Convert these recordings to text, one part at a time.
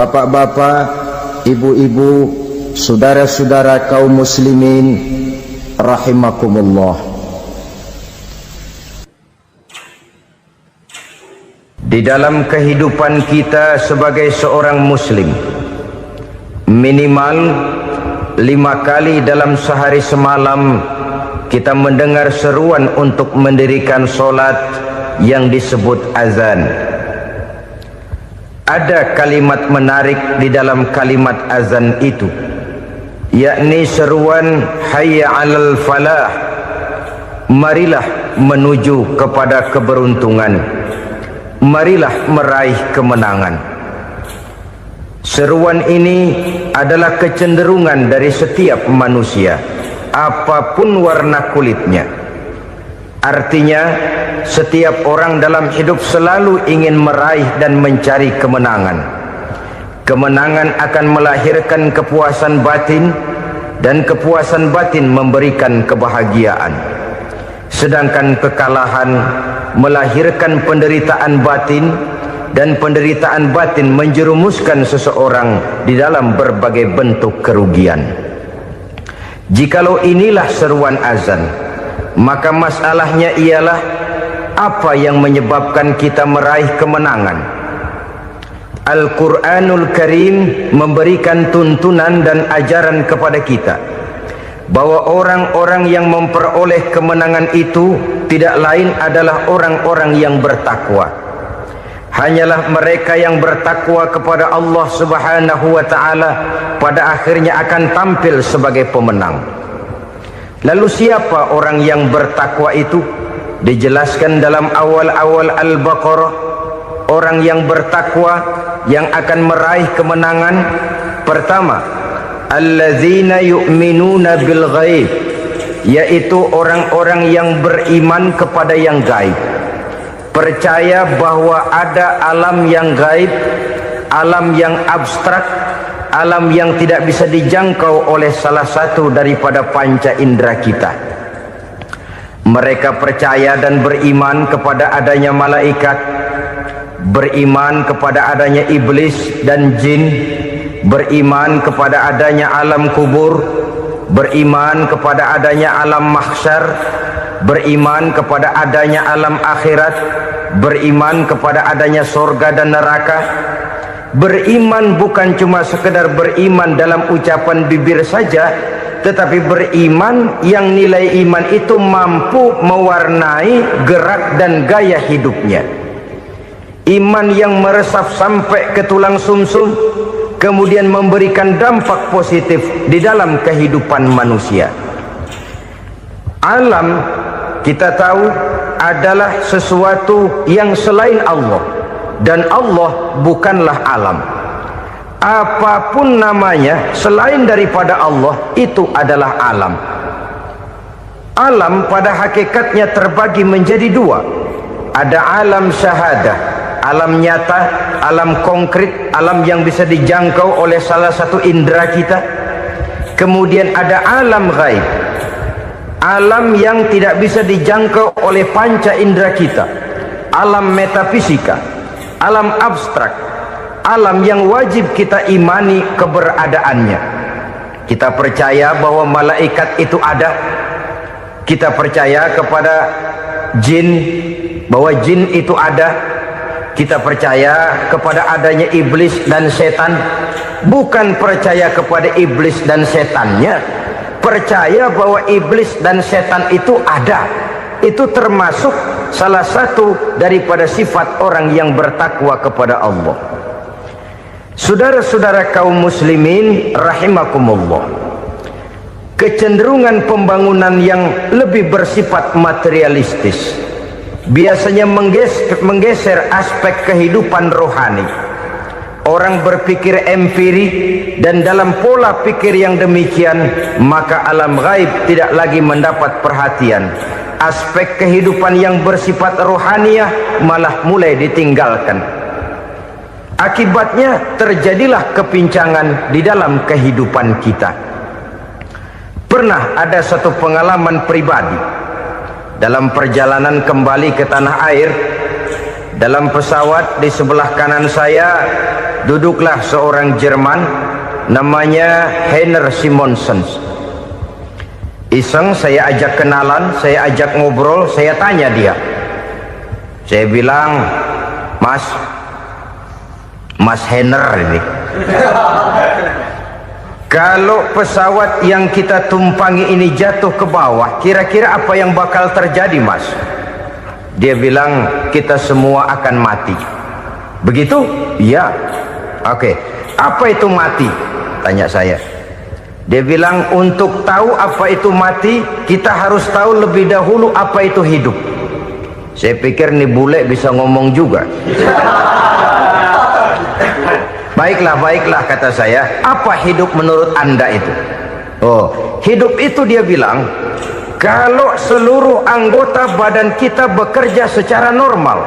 Bapak-bapak, ibu-ibu, saudara-saudara kaum muslimin rahimakumullah. Di dalam kehidupan kita sebagai seorang muslim, minimal 5 kali dalam sehari semalam kita mendengar seruan untuk mendirikan solat yang disebut azan. Ada kalimat menarik di dalam kalimat azan itu, yakni seruan hayya 'alal falah, marilah menuju kepada keberuntungan, marilah meraih kemenangan. Seruan ini adalah kecenderungan dari setiap manusia, apapun warna kulitnya. Artinya, setiap orang dalam hidup selalu ingin meraih dan mencari kemenangan. Kemenangan akan melahirkan kepuasan batin, dan kepuasan batin memberikan kebahagiaan. Sedangkan kekalahan melahirkan penderitaan batin, dan penderitaan batin menjerumuskan seseorang di dalam berbagai bentuk kerugian. Jikalau inilah seruan azan, maka masalahnya ialah apa yang menyebabkan kita meraih kemenangan. Al-Quranul Karim memberikan tuntunan dan ajaran kepada kita bahwa orang-orang yang memperoleh kemenangan itu tidak lain adalah orang-orang yang bertakwa. Hanyalah mereka yang bertakwa kepada Allah Subhanahu wa ta'ala pada akhirnya akan tampil sebagai pemenang. Lalu siapa orang yang bertakwa itu? Dijelaskan dalam awal-awal Al-Baqarah, orang yang bertakwa yang akan meraih kemenangan. Pertama, alladzina yu'minuna bil ghaib, yaitu orang-orang yang beriman kepada yang gaib, percaya bahwa ada alam yang gaib, alam yang abstrak, alam yang tidak bisa dijangkau oleh salah satu daripada panca indera kita. Mereka percaya dan beriman kepada adanya malaikat, beriman kepada adanya iblis dan jin, beriman kepada adanya alam kubur, beriman kepada adanya alam mahsyar, beriman kepada adanya alam akhirat, beriman kepada adanya surga dan neraka. Beriman bukan cuma sekedar beriman dalam ucapan bibir saja, tetapi beriman yang nilai iman itu mampu mewarnai gerak dan gaya hidupnya. Iman yang meresap sampai ke tulang sumsum, kemudian memberikan dampak positif di dalam kehidupan manusia. Alam, kita tahu, adalah sesuatu yang selain Allah, dan Allah bukanlah alam. Apapun namanya selain daripada Allah, itu adalah alam. Alam pada hakikatnya terbagi menjadi dua. Ada alam syahadah, alam nyata, alam konkret, alam yang bisa dijangkau oleh salah satu indera kita. Kemudian ada alam ghaib, alam yang tidak bisa dijangkau oleh panca indera kita, alam metafisika, alam abstrak, alam yang wajib kita imani keberadaannya. Kita percaya bahwa malaikat itu ada, kita percaya kepada jin, bahwa jin itu ada, kita percaya kepada adanya iblis dan setan. Bukan percaya kepada iblis dan setannya, percaya bahwa iblis dan setan itu ada. Itu termasuk salah satu daripada sifat orang yang bertakwa kepada Allah. Saudara-saudara kaum muslimin rahimakumullah, kecenderungan pembangunan yang lebih bersifat materialistis biasanya menggeser aspek kehidupan rohani. Orang berpikir empiri, dan dalam pola pikir yang demikian maka alam gaib tidak lagi mendapat perhatian. Aspek kehidupan yang bersifat rohaniah malah mulai ditinggalkan. Akibatnya terjadilah kepincangan di dalam kehidupan kita. Pernah ada satu pengalaman pribadi dalam perjalanan kembali ke tanah air. Dalam pesawat di sebelah kanan saya duduklah seorang Jerman namanya Heiner Simonsen. Iseng saya ajak kenalan, saya ajak ngobrol, saya tanya dia. Saya bilang, Mas Heiner ini, kalau pesawat yang kita tumpangi ini jatuh ke bawah, kira-kira apa yang bakal terjadi, Mas? Dia bilang, kita semua akan mati. Begitu? Iya. Oke. Apa itu mati? Tanya saya. Dia bilang, untuk tahu apa itu mati, kita harus tahu lebih dahulu apa itu hidup. Saya pikir nih bule bisa ngomong juga. Baiklah, kata saya. Apa hidup menurut Anda itu? Oh, hidup itu dia bilang, kalau seluruh anggota badan kita bekerja secara normal,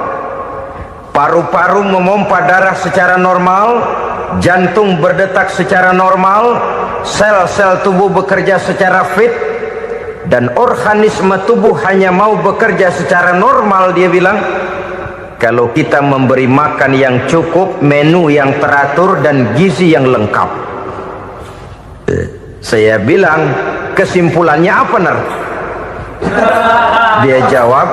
paru-paru memompa darah secara normal, jantung berdetak secara normal, sel-sel tubuh bekerja secara fit, dan organisme tubuh hanya mau bekerja secara normal, dia bilang, kalau kita memberi makan yang cukup, menu yang teratur, dan gizi yang lengkap. Saya bilang, kesimpulannya apa, Ner? Dia jawab,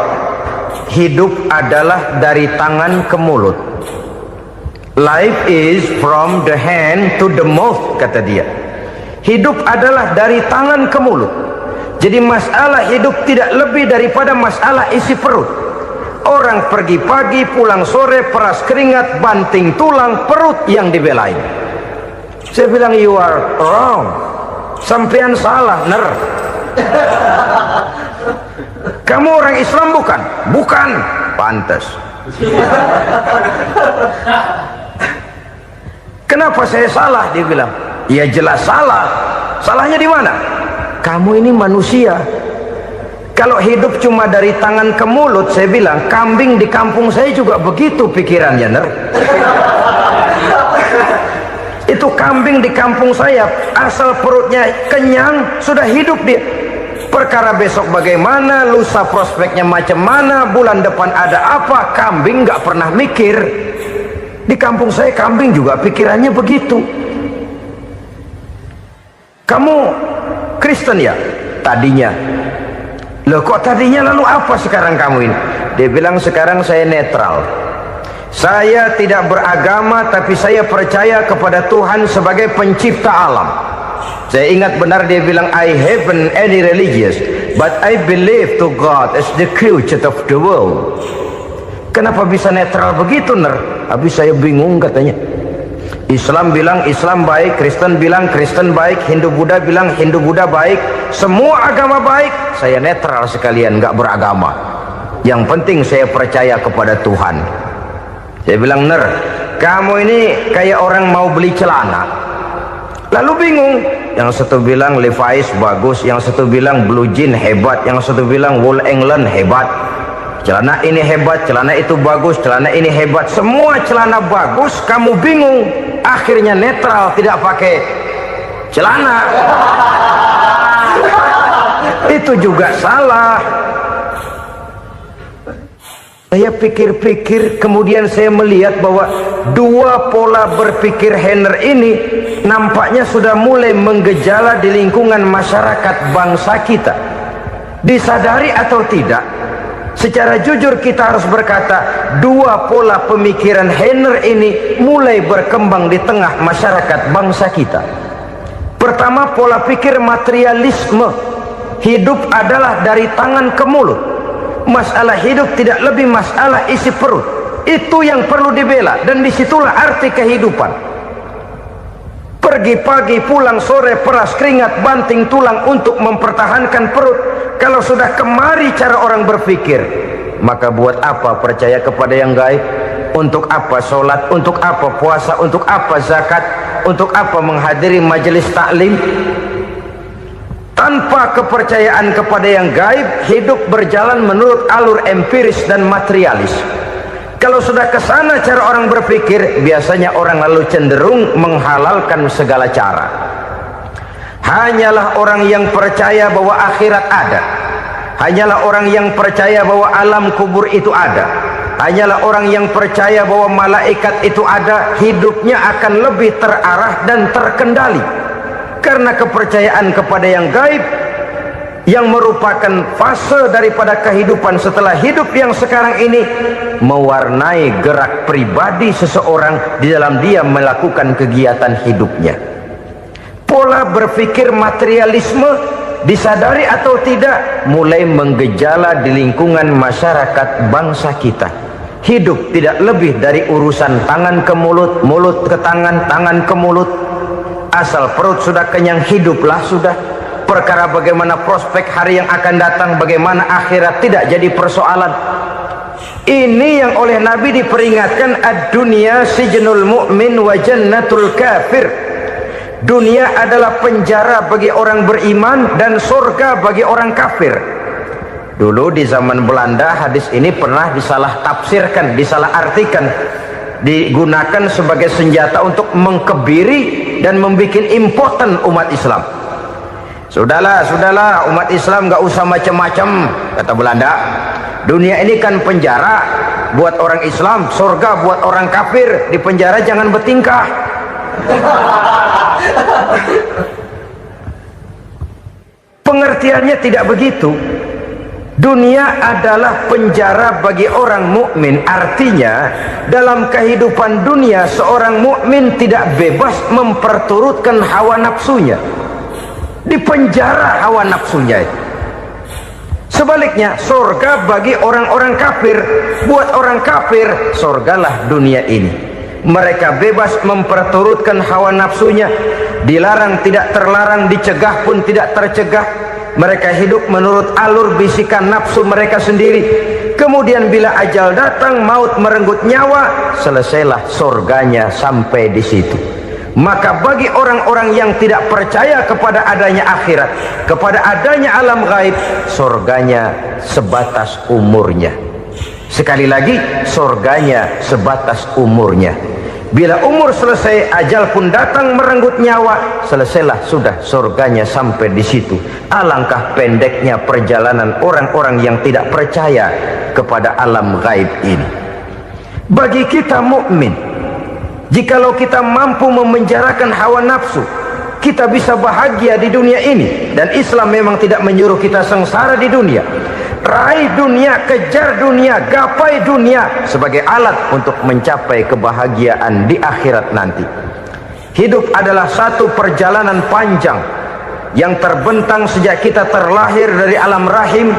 hidup adalah dari tangan ke mulut. Life is from the hand to the mouth, kata dia. Hidup adalah dari tangan ke mulut. Jadi masalah hidup tidak lebih daripada masalah isi perut. Orang pergi pagi, pulang sore, peras keringat, banting tulang, perut yang dibelain. Saya bilang, you are wrong. Sampean salah, Ner. Kamu orang Islam bukan? Bukan. Pantas. Kenapa saya salah? Dia bilang, ya jelas salah. Salahnya di mana? Kamu ini manusia. Kalau hidup cuma dari tangan ke mulut, saya bilang, kambing di kampung saya juga begitu pikirannya, Ner. Itu kambing di kampung saya, asal perutnya kenyang, sudah hidup dia. Perkara besok bagaimana, lusa prospeknya macam mana, bulan depan ada apa, kambing nggak pernah mikir. Di kampung saya kambing juga pikirannya begitu. Kamu Kristen ya? Tadinya. Loh kok tadinya, lalu apa sekarang kamu ini? Dia bilang, sekarang saya netral. Saya tidak beragama, tapi saya percaya kepada Tuhan sebagai pencipta alam. Saya ingat benar dia bilang, I haven't any religious, but I believe to God as the creator of the world. Kenapa bisa netral begitu, Ner? Habis saya bingung, katanya. Islam bilang Islam baik, Kristen bilang Kristen baik, Hindu Buddha bilang Hindu Buddha baik, semua agama baik. Saya netral sekalian, nggak beragama. Yang penting saya percaya kepada Tuhan. Saya bilang, Ner, kamu ini kayak orang mau beli celana, lalu bingung. Yang satu bilang Levi's bagus, yang satu bilang Blue Jean hebat, yang satu bilang Wool England hebat. Celana ini hebat, celana itu bagus, celana ini hebat, semua celana bagus, kamu bingung. Akhirnya netral, tidak pakai celana. Itu juga salah. Saya pikir-pikir, kemudian saya melihat bahwa dua pola berpikir Heiner ini nampaknya sudah mulai menggejala di lingkungan masyarakat bangsa kita. Disadari atau tidak, secara jujur kita harus berkata, dua pola pemikiran Heiner ini mulai berkembang di tengah masyarakat bangsa kita. Pertama, pola pikir materialisme. Hidup adalah dari tangan ke mulut. Masalah hidup tidak lebih masalah isi perut. Itu yang perlu dibela, dan disitulah arti kehidupan. Pergi pagi, pulang sore, peras keringat, banting tulang untuk mempertahankan perut. Kalau sudah kemari cara orang berpikir, maka buat apa percaya kepada yang gaib? Untuk apa sholat? Untuk apa puasa? Untuk apa zakat? Untuk apa menghadiri majelis taklim? Tanpa kepercayaan kepada yang gaib, hidup berjalan menurut alur empiris dan materialis. Kalau sudah ke sana cara orang berpikir, biasanya orang lalu cenderung menghalalkan segala cara. Hanyalah orang yang percaya bahwa akhirat ada, hanyalah orang yang percaya bahwa alam kubur itu ada, hanyalah orang yang percaya bahwa malaikat itu ada, hidupnya akan lebih terarah dan terkendali. Karena kepercayaan kepada yang gaib, yang merupakan fase daripada kehidupan setelah hidup yang sekarang ini, mewarnai gerak pribadi seseorang di dalam dia melakukan kegiatan hidupnya. Pola berpikir materialisme, disadari atau tidak, mulai menggejala di lingkungan masyarakat bangsa kita. Hidup tidak lebih dari urusan tangan ke mulut, mulut ke tangan, tangan ke mulut. Asal perut sudah kenyang, hiduplah sudah. Perkara bagaimana prospek hari yang akan datang, bagaimana akhirat, tidak jadi persoalan. Ini yang oleh Nabi diperingatkan, ad-dunya sijnul mu'min wa jannatul kafir. Dunia adalah penjara bagi orang beriman dan surga bagi orang kafir. Dulu di zaman Belanda hadis ini pernah disalah tafsirkan, disalah artikan, digunakan sebagai senjata untuk mengkebiri dan membuat impoten umat Islam. Sudahlah umat Islam gak usah macam-macam, kata Belanda. Dunia ini kan penjara buat orang Islam, surga buat orang kafir. Di penjara jangan bertingkah. Pengertiannya tidak begitu. Dunia adalah penjara bagi orang mukmin. Artinya dalam kehidupan dunia seorang mukmin tidak bebas memperturutkan hawa nafsunya. Dipenjara hawa nafsunya. Sebaliknya surga bagi orang-orang kafir. Buat orang kafir surgalah dunia ini. Mereka bebas memperturutkan hawa nafsunya, dilarang tidak terlarang, dicegah pun tidak tercegah. Mereka hidup menurut alur bisikan nafsu mereka sendiri. Kemudian bila ajal datang, maut merenggut nyawa, selesailah surganya sampai di situ. Maka bagi orang-orang yang tidak percaya kepada adanya akhirat, kepada adanya alam gaib, surganya sebatas umurnya. Sekali lagi, surganya sebatas umurnya. Bila umur selesai, ajal pun datang merenggut nyawa, selesailah sudah surganya sampai di situ. Alangkah pendeknya perjalanan orang-orang yang tidak percaya kepada alam gaib ini. Bagi kita mukmin, jikalau kita mampu memenjarakan hawa nafsu, kita bisa bahagia di dunia ini. Dan Islam memang tidak menyuruh kita sengsara di dunia. Raih dunia, kejar dunia, gapai dunia sebagai alat untuk mencapai kebahagiaan di akhirat nanti. Hidup adalah satu perjalanan panjang yang terbentang sejak kita terlahir dari alam rahim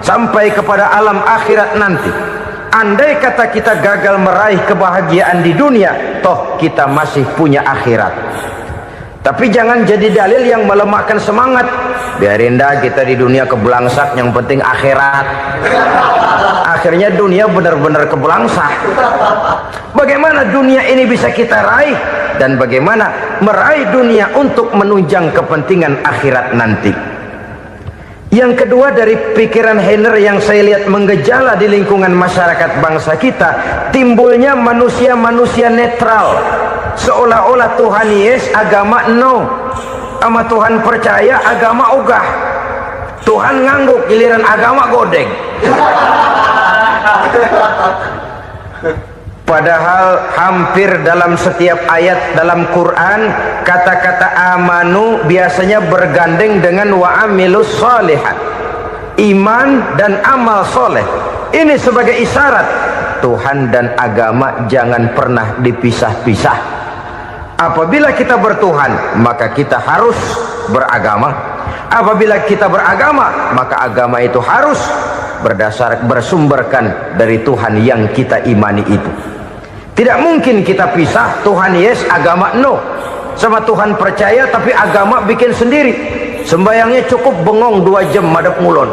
sampai kepada alam akhirat nanti. Andai kata kita gagal meraih kebahagiaan di dunia, toh kita masih punya akhirat. Tapi jangan jadi dalil yang melemahkan semangat. Biarin dah kita di dunia kebelangsak, yang penting akhirat. Akhirnya dunia benar-benar kebelangsak. Bagaimana dunia ini bisa kita raih, dan bagaimana meraih dunia untuk menunjang kepentingan akhirat nanti. Yang kedua, dari pikiran Heiner yang saya lihat menggejala di lingkungan masyarakat bangsa kita, timbulnya manusia-manusia netral. Seolah-olah Tuhan yes, agama no. Sama Tuhan percaya, agama ogah. Tuhan ngangguk, giliran agama godeng. Padahal hampir dalam setiap ayat dalam Quran, kata-kata amanu biasanya bergandeng dengan wa amilus sholihat. Iman dan amal soleh. Ini sebagai isyarat Tuhan dan agama jangan pernah dipisah-pisah. Apabila kita bertuhan, maka kita harus beragama. Apabila kita beragama, maka agama itu harus bersumberkan dari Tuhan yang kita imani itu. Tidak mungkin kita pisah, Tuhan yes, agama no. Sama Tuhan percaya tapi agama bikin sendiri. Sembayangnya cukup bengong 2 jam madep mulon.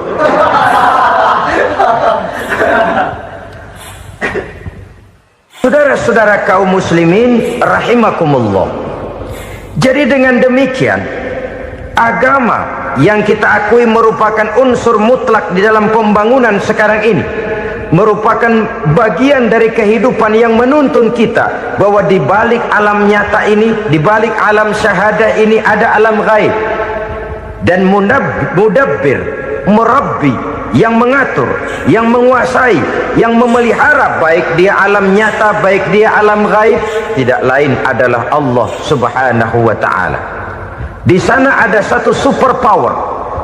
Saudara-saudara kaum muslimin rahimakumullah. Jadi dengan demikian, agama yang kita akui merupakan unsur mutlak di dalam pembangunan sekarang ini, merupakan bagian dari kehidupan yang menuntun kita bahwa di balik alam nyata ini, di balik alam syahadah ini ada alam gaib. Dan mudabbir, murabbi, yang mengatur, yang menguasai, yang memelihara, baik dia alam nyata, baik dia alam gaib, tidak lain adalah Allah Subhanahu wa ta'ala. Di sana ada satu super power,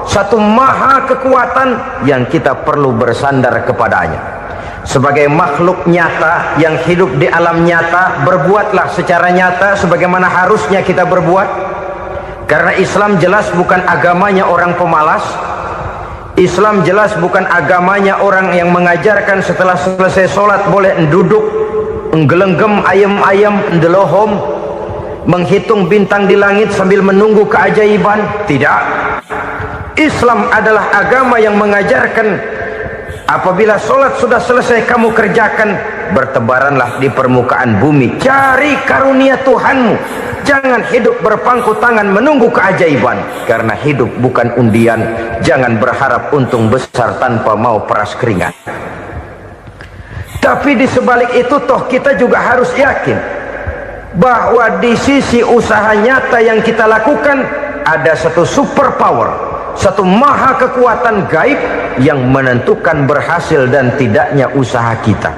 satu maha kekuatan yang kita perlu bersandar kepadanya. Sebagai makhluk nyata yang hidup di alam nyata, berbuatlah secara nyata sebagaimana harusnya kita berbuat. Karena Islam jelas bukan agamanya orang pemalas. Islam jelas bukan agamanya orang yang mengajarkan setelah selesai sholat boleh duduk, nggelenggem ayam-ayam, ndelohom, menghitung bintang di langit sambil menunggu keajaiban. Tidak. Islam adalah agama yang mengajarkan apabila sholat sudah selesai kamu kerjakan, bertebaranlah di permukaan bumi, cari karunia Tuhanmu. Jangan hidup berpangku tangan menunggu keajaiban, karena hidup bukan undian. Jangan berharap untung besar tanpa mau peras keringat. Tapi di sebalik itu toh kita juga harus yakin bahwa di sisi usaha nyata yang kita lakukan ada satu super power, satu maha kekuatan gaib yang menentukan berhasil dan tidaknya usaha kita.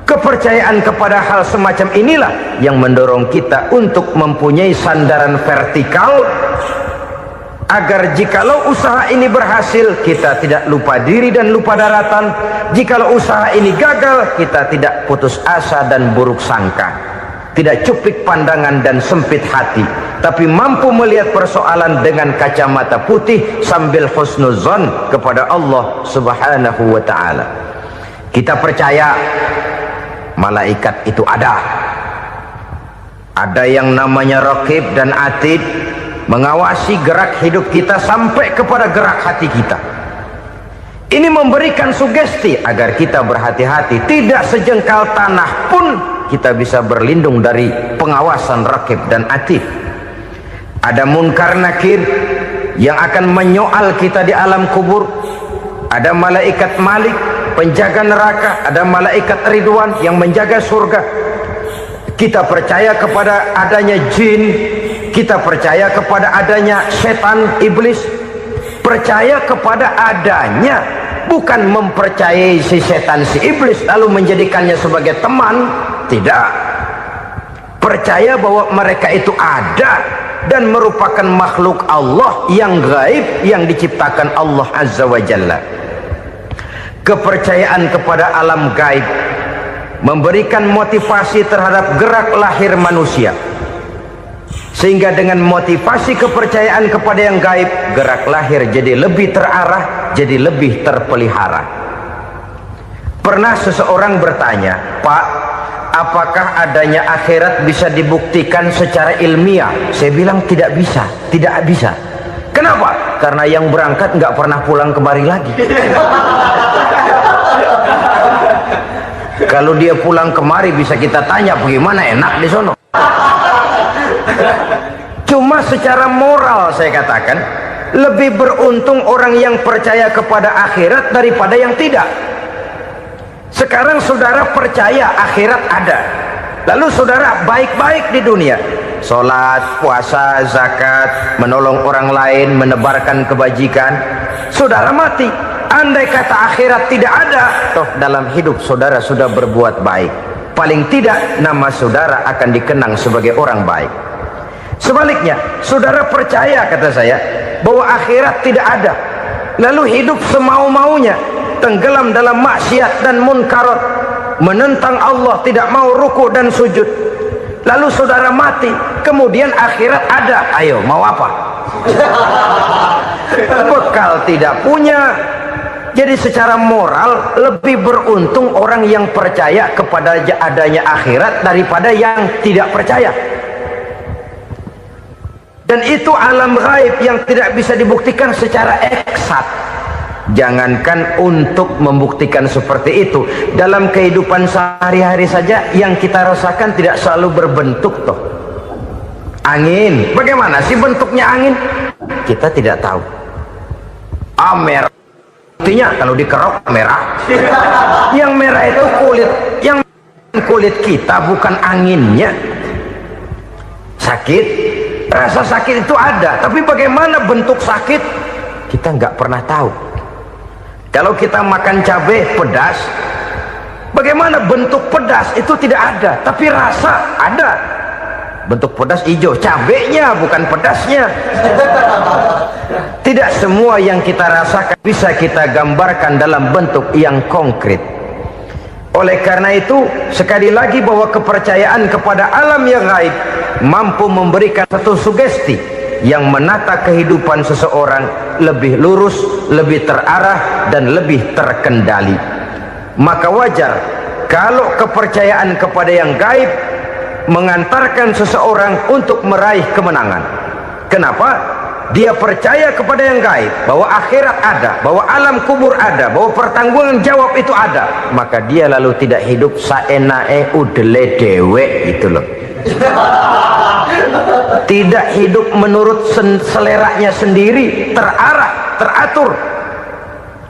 Kepercayaan kepada hal semacam inilah yang mendorong kita untuk mempunyai sandaran vertikal, agar jikalau usaha ini berhasil, kita tidak lupa diri dan lupa daratan. Jikalau usaha ini gagal, kita tidak putus asa dan buruk sangka, tidak cuplik pandangan dan sempit hati, tapi mampu melihat persoalan dengan kacamata putih sambil husnuzon kepada Allah Subhanahu wa ta'ala. Kita percaya malaikat itu ada yang namanya Raqib dan Atid, mengawasi gerak hidup kita sampai kepada gerak hati kita. Ini memberikan sugesti agar kita berhati-hati, tidak sejengkal tanah pun kita bisa berlindung dari pengawasan Raqib dan Atid. Ada Munkar Nakir yang akan menyoal kita di alam kubur. Ada malaikat Malik, penjaga neraka. Ada malaikat Ridwan yang menjaga surga. Kita percaya kepada adanya jin, kita percaya kepada adanya setan, iblis. Percaya kepada adanya, bukan mempercayai si setan, si iblis lalu menjadikannya sebagai teman. Tidak. Percaya bahwa mereka itu ada dan merupakan makhluk Allah yang gaib, yang diciptakan Allah Azza wa Jalla. Kepercayaan kepada alam gaib memberikan motivasi terhadap gerak lahir manusia, sehingga dengan motivasi kepercayaan kepada yang gaib, gerak lahir jadi lebih terarah, jadi lebih terpelihara. Pernah seseorang bertanya, "Pak, apakah adanya akhirat bisa dibuktikan secara ilmiah?" Saya bilang tidak bisa, tidak bisa. Kenapa? Karena yang berangkat nggak pernah pulang kembali lagi. Kalau dia pulang kemari bisa kita tanya bagaimana enak di sono. Cuma secara moral saya katakan, lebih beruntung orang yang percaya kepada akhirat daripada yang tidak. Sekarang saudara percaya akhirat ada, lalu saudara baik-baik di dunia, sholat, puasa, zakat, menolong orang lain, menebarkan kebajikan. Saudara mati, andai kata akhirat tidak ada, toh dalam hidup saudara sudah berbuat baik, paling tidak nama saudara akan dikenang sebagai orang baik. Sebaliknya, saudara percaya, kata saya, bahwa akhirat tidak ada, lalu hidup semau-maunya, tenggelam dalam maksiat dan munkarat, menentang Allah, tidak mau ruku dan sujud, lalu saudara mati, kemudian akhirat ada, ayo mau apa? Bekal tidak punya. Jadi secara moral lebih beruntung orang yang percaya kepada adanya akhirat daripada yang tidak percaya. Dan itu alam gaib yang tidak bisa dibuktikan secara eksakt. Jangankan untuk membuktikan seperti itu, dalam kehidupan sehari-hari saja yang kita rasakan tidak selalu berbentuk toh. Angin, bagaimana sih bentuknya angin? Kita tidak tahu. Merah, artinya kalau dikerok merah. Yang merah itu kulit, yang kulit kita bukan anginnya. Sakit, rasa sakit itu ada, tapi bagaimana bentuk sakit kita nggak pernah tahu. Kalau kita makan cabai pedas, bagaimana bentuk pedas itu tidak ada, tapi rasa ada. Bentuk pedas hijau, cabenya bukan pedasnya. Tidak semua yang kita rasakan bisa kita gambarkan dalam bentuk yang konkret. Oleh karena itu, sekali lagi bahwa kepercayaan kepada alam yang gaib mampu memberikan satu sugesti yang menata kehidupan seseorang lebih lurus, lebih terarah, dan lebih terkendali. Maka wajar kalau kepercayaan kepada yang gaib mengantarkan seseorang untuk meraih kemenangan. Kenapa? Dia percaya kepada yang gaib, bahwa akhirat ada, bahwa alam kubur ada, bahwa pertanggungan jawab itu ada. Maka dia lalu tidak hidup saenae udele dewe, gitu loh. Tidak hidup menurut seleranya sendiri, terarah, teratur.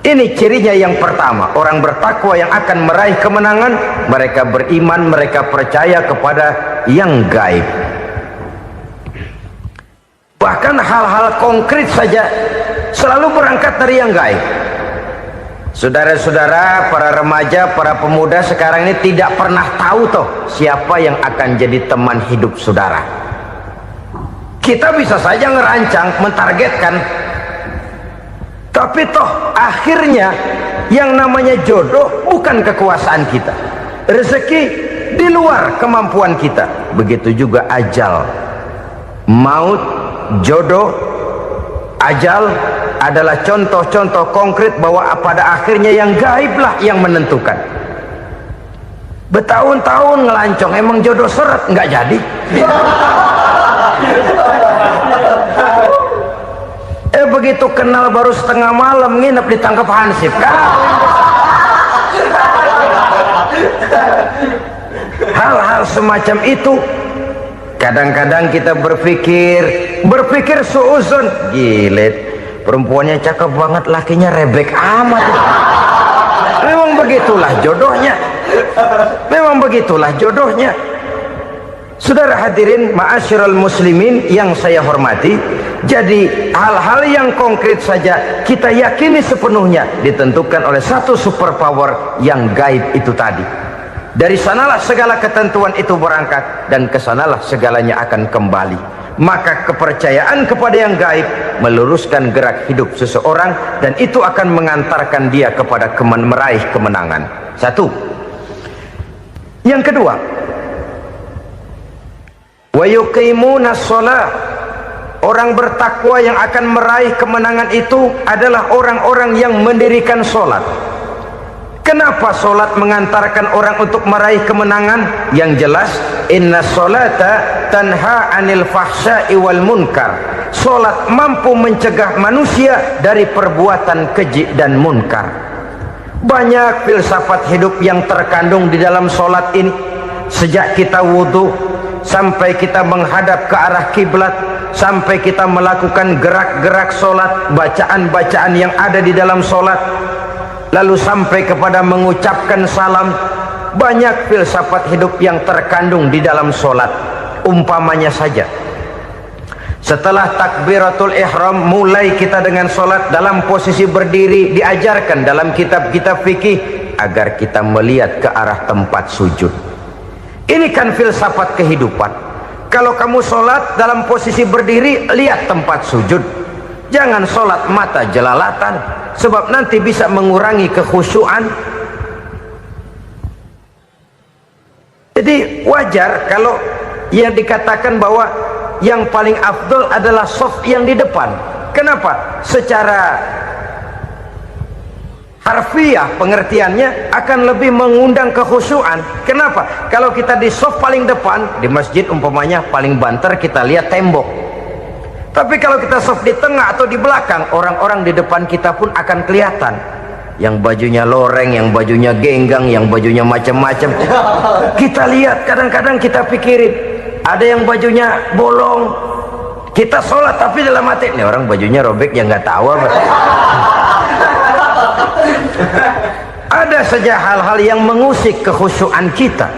Ini cirinya yang pertama. Orang bertakwa yang akan meraih kemenangan, mereka beriman, mereka percaya kepada yang gaib. Bahkan hal-hal konkret saja selalu berangkat dari yang gaib. Saudara-saudara, para remaja, para pemuda sekarang ini tidak pernah tahu toh siapa yang akan jadi teman hidup saudara. Kita bisa saja ngerancang, mentargetkan, tapi toh akhirnya yang namanya jodoh bukan kekuasaan kita. Rezeki di luar kemampuan kita. Begitu juga ajal, maut, jodoh, ajal adalah contoh-contoh konkret bahwa pada akhirnya yang gaiblah yang menentukan. Bertahun-tahun ngelancong, emang jodoh seret nggak jadi. Begitu kenal baru setengah malam nginep ditangkap hansip kan. Hal-hal semacam itu kadang-kadang kita berpikir suuzon, gilet, perempuannya cakep banget, lakinya rebek amat. Memang begitulah jodohnya. Memang begitulah jodohnya. Saudara hadirin ma'asyiral muslimin yang saya hormati, jadi hal-hal yang konkret saja kita yakini sepenuhnya ditentukan oleh satu superpower yang gaib itu tadi. Dari sanalah segala ketentuan itu berangkat dan kesanalah segalanya akan kembali. Maka kepercayaan kepada yang gaib meluruskan gerak hidup seseorang dan itu akan mengantarkan dia kepada meraih kemenangan. Satu. Yang kedua, wa yuqimuna shalah. Orang bertakwa yang akan meraih kemenangan itu adalah orang-orang yang mendirikan sholat. Kenapa sholat mengantarkan orang untuk meraih kemenangan? Yang jelas, inna sholata tanha anil fahsya'i wal munkar. Sholat mampu mencegah manusia dari perbuatan keji dan munkar. Banyak filsafat hidup yang terkandung di dalam sholat ini. Sejak kita wudhu sampai kita menghadap ke arah kiblat, sampai kita melakukan gerak-gerak sholat, bacaan-bacaan yang ada di dalam sholat, lalu sampai kepada mengucapkan salam. Banyak filsafat hidup yang terkandung di dalam sholat. Umpamanya saja, setelah takbiratul ihram mulai kita dengan sholat dalam posisi berdiri, diajarkan dalam kitab-kitab fikih agar kita melihat ke arah tempat sujud. Ini kan filsafat kehidupan. Kalau kamu sholat dalam posisi berdiri, lihat tempat sujud. Jangan sholat mata jelalatan, sebab nanti bisa mengurangi kekhusyuan. Jadi wajar kalau yang dikatakan bahwa yang paling afdol adalah shaf yang di depan. Kenapa? Secara harfiah pengertiannya akan lebih mengundang kekhusyuan. Kenapa? Kalau kita di shaf paling depan di masjid umpamanya paling banter kita lihat tembok. Tapi kalau kita shaf di tengah atau di belakang, orang-orang di depan kita pun akan kelihatan. Yang bajunya loreng, yang bajunya genggang, yang bajunya macam-macam. Kita lihat, kadang-kadang kita pikirin, ada yang bajunya bolong. Kita sholat tapi dalam hati, nih orang bajunya robek yang nggak tahu apa. Ada saja hal-hal yang mengusik kekhusyuan kita.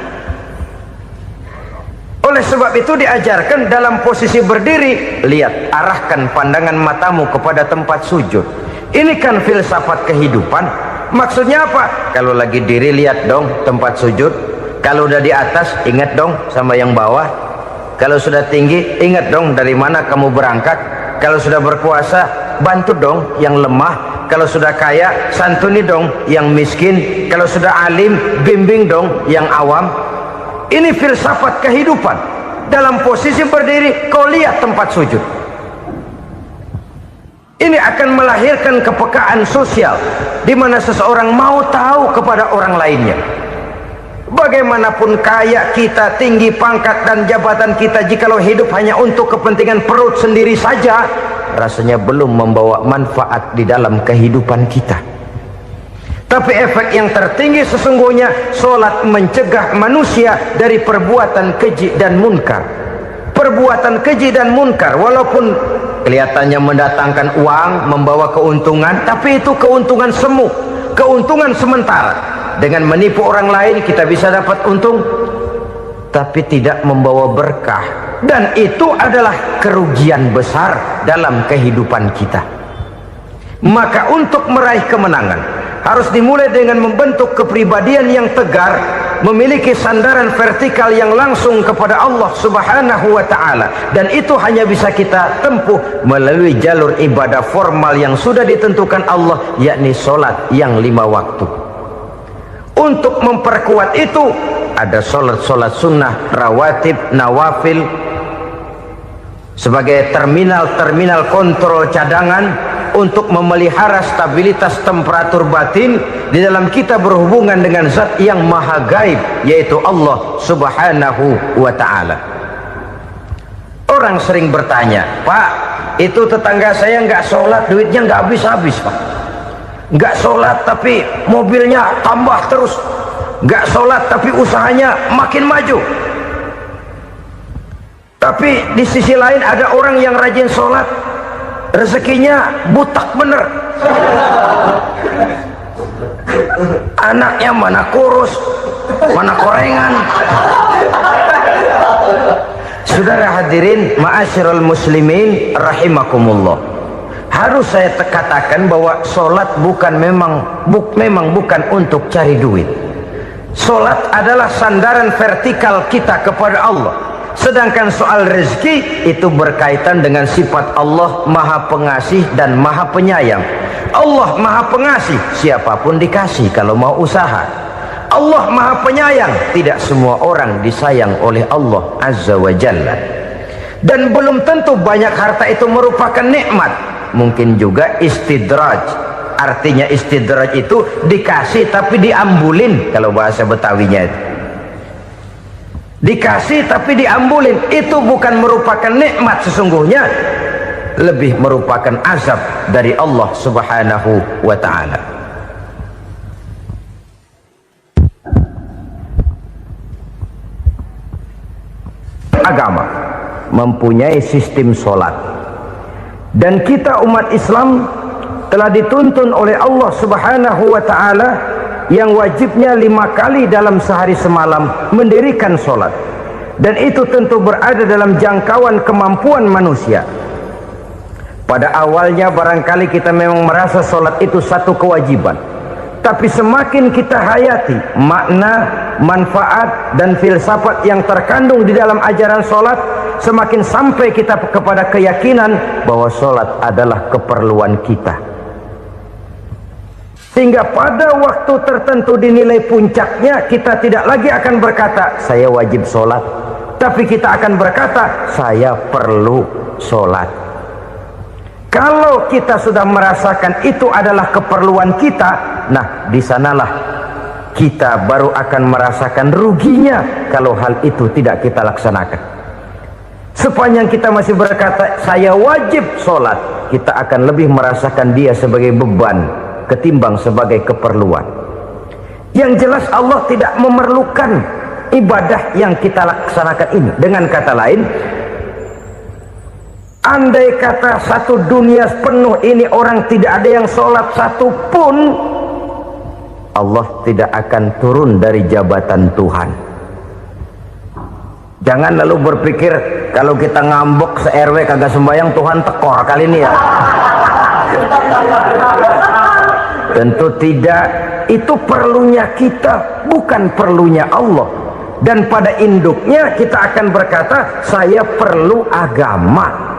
Oleh sebab itu diajarkan dalam posisi berdiri, lihat, arahkan pandangan matamu kepada tempat sujud. Ini kan filsafat kehidupan. Maksudnya apa? Kalau lagi diri lihat dong tempat sujud, kalau udah di atas ingat dong sama yang bawah, kalau sudah tinggi ingat dong dari mana kamu berangkat, kalau sudah berkuasa bantu dong yang lemah, kalau sudah kaya santuni dong yang miskin, kalau sudah alim bimbing dong yang awam. Ini filsafat kehidupan. Dalam posisi berdiri kau lihat tempat sujud. Ini akan melahirkan kepekaan sosial di mana seseorang mau tahu kepada orang lainnya. Bagaimanapun kaya kita, tinggi pangkat dan jabatan kita, jikalau hidup hanya untuk kepentingan perut sendiri saja, rasanya belum membawa manfaat di dalam kehidupan kita. Tapi efek yang tertinggi sesungguhnya, solat mencegah manusia dari perbuatan keji dan munkar. Perbuatan keji dan munkar walaupun kelihatannya mendatangkan uang, membawa keuntungan, tapi itu keuntungan semu, keuntungan sementara. Dengan menipu orang lain kita bisa dapat untung, tapi tidak membawa berkah, dan itu adalah kerugian besar dalam kehidupan kita. Maka untuk meraih kemenangan harus dimulai dengan membentuk kepribadian yang tegar, memiliki sandaran vertikal yang langsung kepada Allah Subhanahu wa ta'ala, dan itu hanya bisa kita tempuh melalui jalur ibadah formal yang sudah ditentukan Allah, yakni solat yang 5 waktu. Untuk memperkuat itu ada solat-solat sunnah, rawatib, nawafil sebagai terminal-terminal kontrol cadangan untuk memelihara stabilitas temperatur batin di dalam kita berhubungan dengan zat yang maha gaib, yaitu Allah Subhanahu wa ta'ala. Orang sering bertanya, Pak, itu tetangga saya nggak sholat, duitnya nggak habis-habis, Pak. Nggak sholat tapi mobilnya tambah terus, nggak sholat tapi usahanya makin maju. Tapi di sisi lain ada orang yang rajin sholat, rezekinya butak bener, anaknya mana kurus mana korengan. Saudara hadirin ma'asyiral muslimin rahimakumullah, harus saya katakan bahwa solat memang bukan untuk cari duit. Solat adalah sandaran vertikal kita kepada Allah. Sedangkan soal rezeki itu berkaitan dengan sifat Allah maha pengasih dan maha penyayang. Allah maha pengasih, siapapun dikasih kalau mau usaha. Allah maha penyayang, tidak semua orang disayang oleh Allah Azza wa Jalla. Dan belum tentu banyak harta itu merupakan nikmat, mungkin juga istidraj. Artinya istidraj itu dikasih tapi diambulin, kalau bahasa Betawinya itu. Dikasih tapi diambulin, itu bukan merupakan nikmat sesungguhnya, lebih merupakan azab dari Allah Subhanahu wa ta'ala. Agama mempunyai sistem solat, dan kita umat Islam telah dituntun oleh Allah Subhanahu wa ta'ala yang wajibnya 5 kali dalam sehari semalam mendirikan solat, dan itu tentu berada dalam jangkauan kemampuan manusia. Pada awalnya barangkali kita memang merasa solat itu satu kewajiban, tapi semakin kita hayati makna, manfaat dan filsafat yang terkandung di dalam ajaran solat, semakin sampai kita kepada keyakinan bahwa solat adalah keperluan kita. Sehingga pada waktu tertentu dinilai puncaknya, kita tidak lagi akan berkata saya wajib sholat, tapi kita akan berkata saya perlu sholat. Kalau kita sudah merasakan itu adalah keperluan kita, nah di sanalah kita baru akan merasakan ruginya kalau hal itu tidak kita laksanakan. Sepanjang kita masih berkata saya wajib sholat, kita akan lebih merasakan dia sebagai beban ketimbang sebagai keperluan. Yang jelas Allah tidak memerlukan ibadah yang kita laksanakan ini. Dengan kata lain, andai kata satu dunia penuh ini orang tidak ada yang sholat satu pun, Allah tidak akan turun dari jabatan Tuhan. Jangan lalu berpikir kalau kita ngambek se-RW kagak sembahyang Tuhan tekor kali ini ya. Tentu tidak. Itu perlunya kita, bukan perlunya Allah. Dan pada induknya kita akan berkata, saya perlu agama.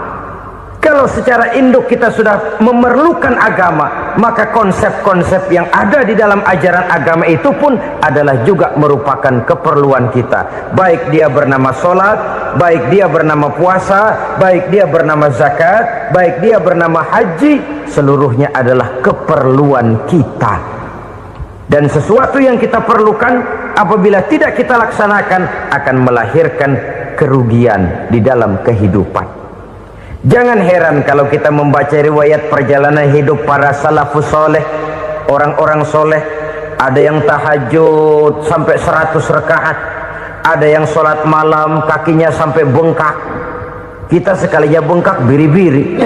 Kalau secara induk kita sudah memerlukan agama, maka konsep-konsep yang ada di dalam ajaran agama itu pun adalah juga merupakan keperluan kita. Baik dia bernama sholat, baik dia bernama puasa, baik dia bernama zakat, baik dia bernama haji, seluruhnya adalah keperluan kita. Dan sesuatu yang kita perlukan apabila tidak kita laksanakan akan melahirkan kerugian di dalam kehidupan. Jangan heran kalau kita membaca riwayat perjalanan hidup para salafus soleh, orang-orang soleh. Ada yang tahajud sampai 100 rakaat, ada yang sholat malam kakinya sampai bengkak. Kita sekalinya bengkak biri-biri.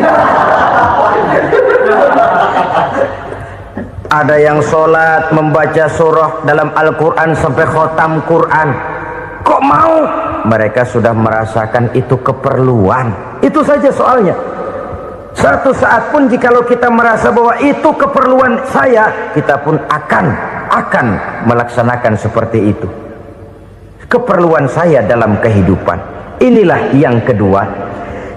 Ada yang sholat membaca surah dalam Al-Quran sampai khotam Quran. Kok mau? Mereka sudah merasakan itu keperluan. Itu saja soalnya. Satu saat pun jikalau kita merasa bahwa itu keperluan saya, kita pun akan melaksanakan seperti itu. Keperluan saya dalam kehidupan. Inilah yang kedua.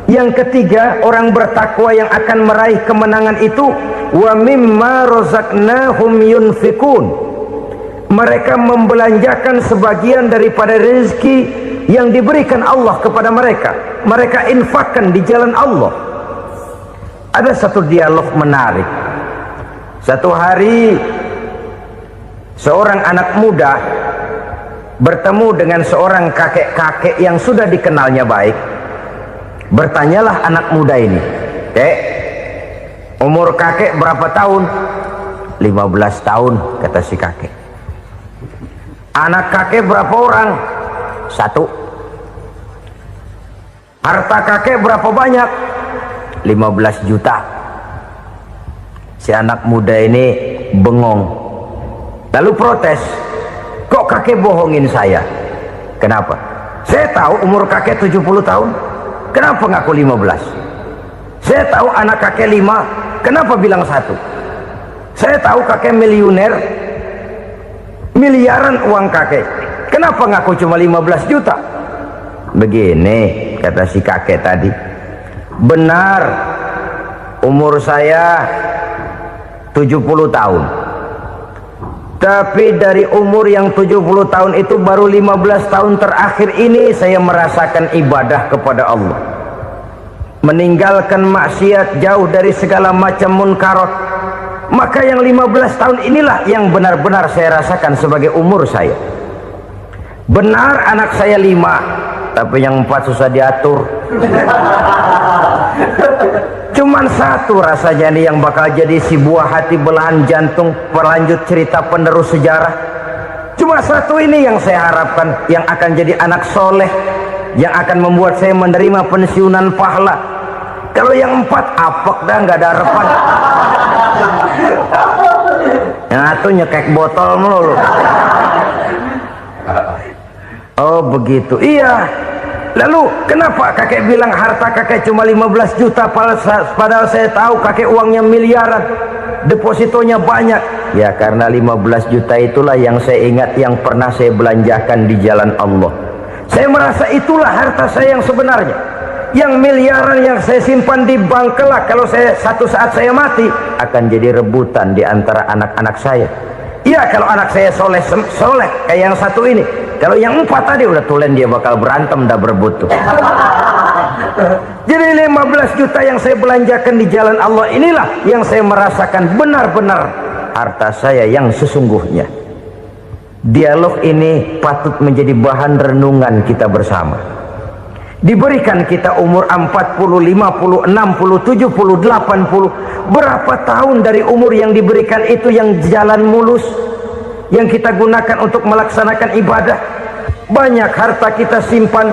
Yang ketiga, orang bertakwa yang akan meraih kemenangan itu, wa mimma razaqnahum yunfikun. Mereka membelanjakan sebagian daripada rezeki yang diberikan Allah kepada mereka. Mereka infakkan di jalan Allah. Ada satu dialog menarik. Satu hari seorang anak muda bertemu dengan seorang kakek-kakek yang sudah dikenalnya baik. Bertanyalah anak muda ini, "Kek, umur kakek berapa tahun?" 15 tahun, kata si kakek. Anak kakek berapa orang? 1. Harta kakek berapa banyak? 15 juta. Si anak muda ini bengong, lalu protes, "Kok kakek bohongin saya?" "Kenapa?" "Saya tahu umur kakek 70 tahun. Kenapa ngaku 15? Saya tahu anak kakek 5. Kenapa bilang 1? Saya tahu kakek miliuner, miliaran uang kakek. Kenapa ngaku cuma 15 juta? Begini, kata si kakek tadi, benar umur saya 70 tahun. Tapi dari umur yang 70 tahun itu baru 15 tahun terakhir ini saya merasakan ibadah kepada Allah. Meninggalkan maksiat, jauh dari segala macam munkarat. Maka yang 15 tahun inilah yang benar-benar saya rasakan sebagai umur saya. Benar anak saya 5, tapi yang 4 susah diatur. Cuman 1 rasanya nih yang bakal jadi si buah hati, belahan jantung, berlanjut cerita penerus sejarah. Cuma 1 ini yang saya harapkan, yang akan jadi anak soleh, yang akan membuat saya menerima pensiunan pahala. Kalau yang 4 apek dah, nggak ada harapan. Yang 1 nyekek botol melulu. Oh begitu, iya. Lalu kenapa kakek bilang harta kakek cuma 15 juta padahal saya tahu kakek uangnya miliaran, depositonya banyak? Ya karena 15 juta itulah yang saya ingat yang pernah saya belanjakan di jalan Allah. Saya merasa itulah harta saya yang sebenarnya. Yang miliaran yang saya simpan di bank kelak, kalau satu saat saya mati, akan jadi rebutan di antara anak-anak saya. Iya kalau anak saya soleh kayak yang 1 ini. Kalau yang 4 tadi udah tulen dia bakal berantem dah berebut tuh. Jadi 15 juta yang saya belanjakan di jalan Allah inilah yang saya merasakan benar-benar harta saya yang sesungguhnya. Dialog ini patut menjadi bahan renungan kita bersama. Diberikan kita umur 40, 50, 60, 70, 80. Berapa tahun dari umur yang diberikan itu yang jalan mulus, yang kita gunakan untuk melaksanakan ibadah? Banyak harta kita simpan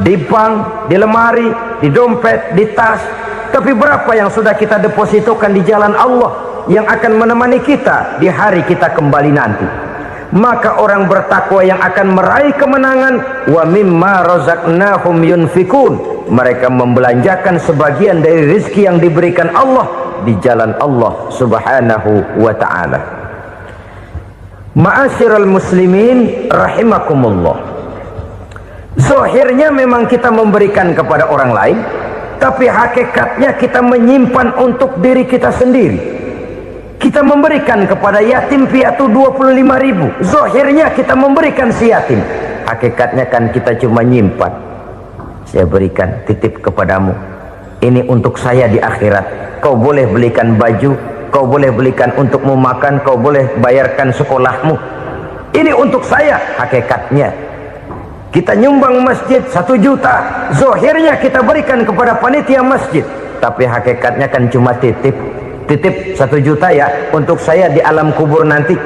di bank, di lemari, di dompet, di tas. Tapi berapa yang sudah kita depositokan di jalan Allah yang akan menemani kita di hari kita kembali nanti? Maka orang bertakwa yang akan meraih kemenangan, wa mimma razaqnahum yunfikun, mereka membelanjakan sebagian dari rezeki yang diberikan Allah di jalan Allah subhanahu wa ta'ala. Ma'asyiral muslimin rahimakumullah, zahirnya memang kita memberikan kepada orang lain, tapi hakikatnya kita menyimpan untuk diri kita sendiri. Kita memberikan kepada yatim piatu 25.000, zahirnya kita memberikan si yatim, hakikatnya kan kita cuma nyimpan. Saya berikan, titip kepadamu, ini untuk saya di akhirat. Kau boleh belikan baju, kau boleh belikan untukmu makan, kau boleh bayarkan sekolahmu, ini untuk saya. Hakikatnya kita nyumbang masjid 1 juta, zahirnya kita berikan kepada panitia masjid, tapi hakikatnya kan cuma titip 1 juta ya, untuk saya di alam kubur nanti.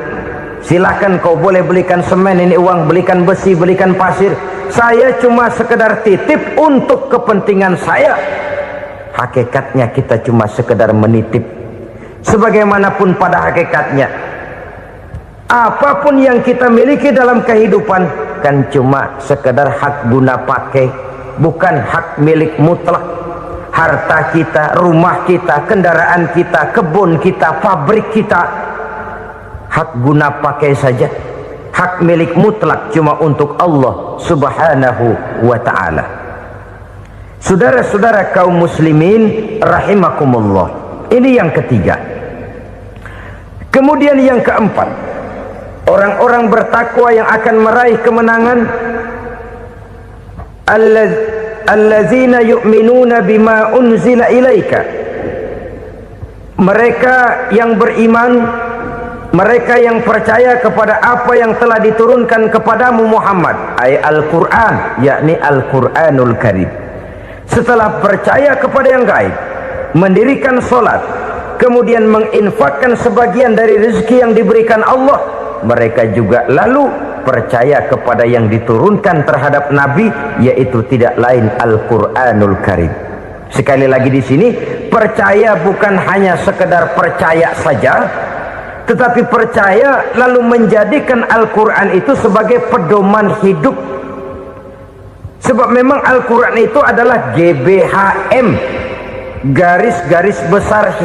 Silahkan kau boleh belikan semen, ini uang, belikan besi, belikan pasir, saya cuma sekedar titip untuk kepentingan saya. Hakikatnya kita cuma sekedar menitip. Sebagaimanapun pada hakikatnya, apapun yang kita miliki dalam kehidupan kan cuma sekedar hak guna pakai, bukan hak milik mutlak. Harta kita, rumah kita, kendaraan kita, kebun kita, pabrik kita, hak guna pakai saja. Hak milik mutlak cuma untuk Allah subhanahu wa ta'ala. Saudara-saudara kaum muslimin rahimakumullah, ini yang ketiga. Kemudian yang keempat, orang-orang bertakwa yang akan meraih kemenangan, allazina yu'minuna bima unzila ilaika, mereka yang beriman, mereka yang percaya kepada apa yang telah diturunkan kepadamu Muhammad, ay Al-Quran, yakni Al-Quranul Karim. Setelah percaya kepada yang gaib, mendirikan solat, kemudian menginfakkan sebagian dari rezeki yang diberikan Allah, mereka juga lalu percaya kepada yang diturunkan terhadap Nabi, yaitu tidak lain Al-Quranul Karim. Sekali lagi di sini, percaya bukan hanya sekedar percaya saja, tetapi percaya lalu menjadikan Al-Quran itu sebagai pedoman hidup. Sebab memang Al-Quran itu adalah GBHM, garis-garis besar